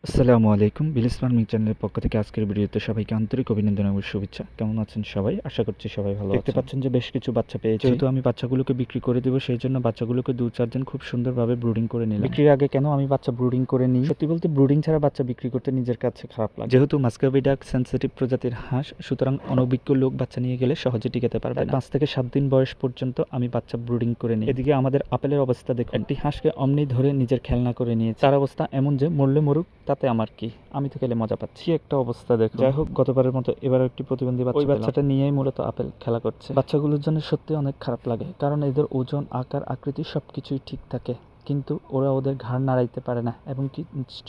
আসসালামু আলাইকুম। বিলিস ফার্মিং চ্যানেলের পক্ষ থেকে আজকের ভিডিওতে সবাইকে আন্তরিক অভিনন্দন এবং শুভেচ্ছা। কেমন আছেন সবাই? আশা করছি সবাই ভালো আছেন। দেখতে পাচ্ছেন যে বেশ কিছু বাচ্চা পেয়েছি। যেহেতু আমি বাচ্চাগুলোকে বিক্রি করে দেব, সেই জন্য বাচ্চাগুলোকে 2-4 দিন খুব সুন্দরভাবে ব্রুডিং করে নিলাম। বিক্রির আগে কেন আমি বাচ্চা ব্রুডিং করে নিই? সত্যি বলতে ব্রুডিং ছাড়া বাচ্চা বিক্রি করতে নিজের কাছে খারাপ লাগে। যেহেতু মাস্কাভি ডাক সেনসিটিভ প্রজাতির হাঁস, সুতরাং অনভিজ্ঞ লোক বাচ্চা নিয়ে গেলে সহজে টিকাতে পারবে না। 5 থেকে 7 দিন বয়স পর্যন্ত আমি বাচ্চা ব্রুডিং করে নিই। এদিকে আমাদের আপেলের অবস্থা দেখুন। একটি হাঁসকে অমনি ধরে নিজের খেলনা করে নিয়েছে। তার অবস্থা এমন যে মরলে মরুক, তাতে আমার কি, আমি তো খেলে মজা পাচ্ছি। একটা অবস্থা দেখো। যাই হোক, গতবারের মতো এবারও একটি প্রতিবন্ধী বাচ্চা, ওই বাচ্চাটা নিয়েই মূলত আপেল খেলা করছে। বাচ্চাগুলোর জন্য সত্যি অনেক খারাপ লাগে, কারণ এদের ওজন, আকার, আকৃতি সবকিছুই ঠিক থাকে, কিন্তু ওরা ওদের ঘাড় নাড়াইতে পারে না এবং কি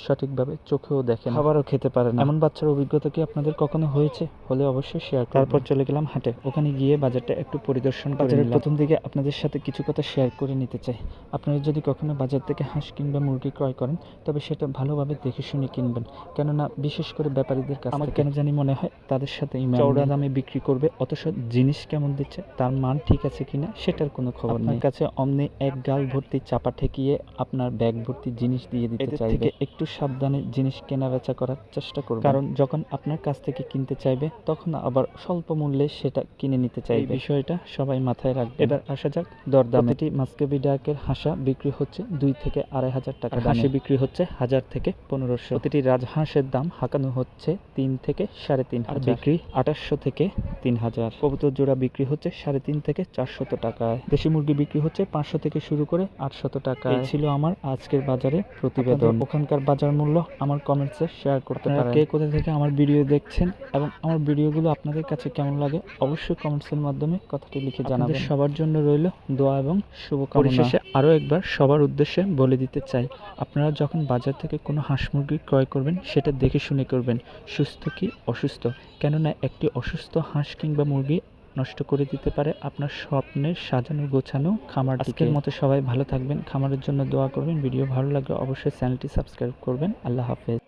সঠিকভাবে চোখেও দেখে না, খাবারও খেতে পারে না। এমন বাচ্চার অভিজ্ঞতা কি আপনাদের কখনো হয়েছে? হলে অবশ্যই শেয়ার করুন। তারপর চলে গেলাম হাটে। ওখানে গিয়ে বাজারটা একটু পরিদর্শন করে নিলাম। প্রথম দিকে আপনাদের সাথে কিছু কথা শেয়ার করে নিতে চাই। আপনারা যদি কখনো বাজার থেকে হাঁস কিংবা মুরগি ক্রয় করেন, তবে সেটা ভালোভাবে দেখে শুনে কিনবেন, কেননা বিশেষ করে ব্যাপারীদের কাছে আমার কেন জানি মনে হয় তাদের সাথে চওড়া দামে বিক্রি করবে, অথচ জিনিস কেমন দিচ্ছে, তার মান ঠিক আছে কিনা সেটার কোনো খবর নেই। আপনার কাছে অমনি এক গাল ভর্তি চাপা ঠেকিয়ে আপনার ব্যাগ ভর্তি জিনিস দিয়ে দিতে চাইবে। থেকে একটু সাবধানে জিনিস কেনা বেচা করার চেষ্টা করবেন, কারণ যখন আপনার কাছ থেকে কিনতে চাইবে, তখন আবার স্বল্প মূল্যে সেটা কিনে নিতে চাইবে। এই বিষয়টা সবাই মাথায় রাখবে। এবার আসা যাক দরদামে। প্রতিটি মাস্কাভি ডাকের হাঁসা বিক্রি হচ্ছে 2 থেকে 2,500 টাকা দামে। হাঁসি বিক্রি হচ্ছে 1000 থেকে 1500। প্রতিটি রাজহাঁসের দাম হাঁকানো হচ্ছে 3 থেকে 3,500, আর বিক্রি 2800 থেকে 3000। কবুতর জোড়া বিক্রি হচ্ছে 350 থেকে 400 টাকায়। দেশি মুরগি বিক্রি হচ্ছে 500 থেকে শুরু করে 800 টাকায়। এই ছিল আমার আজকের বাজারে প্রতিবেদন। ওখানকার বাজার মূল্য আমার কমেন্টসে শেয়ার করতে পারেন। কে কোথা থেকে আমার ভিডিও দেখছেন এবং আমার ভিডিওগুলো আপনাদের কাছে কেমন লাগে, অবশ্যই কমেন্টসের মাধ্যমে কথাটি লিখে জানাবেন। সবার জন্য রইল দোয়া এবং শুভকামনা। পরিশেষে আরও একবার সবার উদ্দেশ্যে বলে দিতে চাই, আপনারা যখন বাজার থেকে কোনো হাঁস মুরগি ক্রয় করবেন, সেটা দেখে শুনে করবেন, সুস্থ কি অসুস্থ, কেননা একটি অসুস্থ হাঁস কিংবা মুরগি নষ্ট করে দিতে পারে আপনার স্বপ্নের সাজানো গোছানো খামারটিকে। আজকের মতো সবাই ভালো থাকবেন, খামারের জন্য দোয়া করবেন। ভিডিও ভালো লাগলে অবশ্যই চ্যানেলটি সাবস্ক্রাইব করবেন। আল্লাহ হাফেজ।